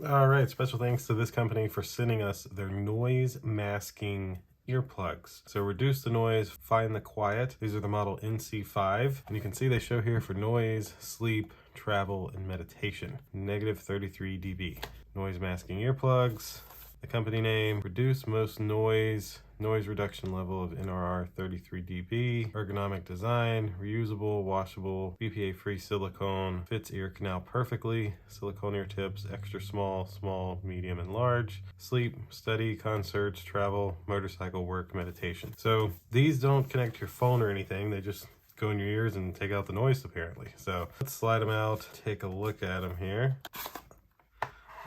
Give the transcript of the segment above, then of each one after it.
All right, special thanks to this company for sending us their noise masking earplugs. So reduce the noise, find the quiet. These are the model NC5, and you can see they show here for noise, sleep, travel, and meditation. Negative 33 dB. Noise masking earplugs. The company name, reduce most noise reduction level of NRR 33 dB, ergonomic design, reusable, washable, BPA-free silicone, fits ear canal perfectly, silicone ear tips, extra small, small, medium, and large, sleep, study, concerts, travel, motorcycle, work, meditation. So these don't connect to your phone or anything, they just go in your ears and take out the noise apparently. So let's slide them out, take a look at them here.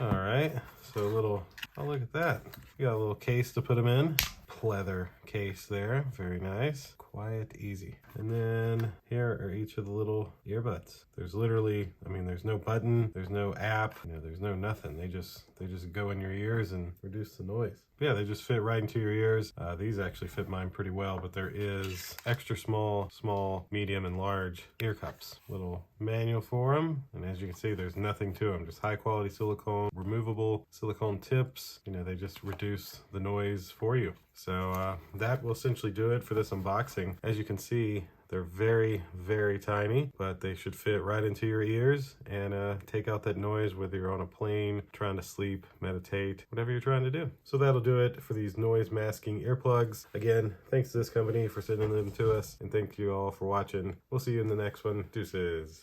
All right, so oh, look at that. You got a little case to put them in. Pleather case there, very nice. Quiet, easy. And then here are each of the little earbuds. There's literally, there's no button, there's no app, there's no nothing. They just go in your ears and reduce the noise. But yeah, they just fit right into your ears. These actually fit mine pretty well, but there is extra small, small, medium, and large ear cups. Little manual for them. And as you can see, there's nothing to them, just high quality silicone, removable silicone tips. They just reduce the noise for you. So that will essentially do it for this unboxing. As you can see, they're very, very tiny, but they should fit right into your ears and take out that noise whether you're on a plane, trying to sleep, meditate, whatever you're trying to do. So that'll do it for these noise masking earplugs. Again, thanks to this company for sending them to us, and thank you all for watching. We'll see you in the next one. Deuces.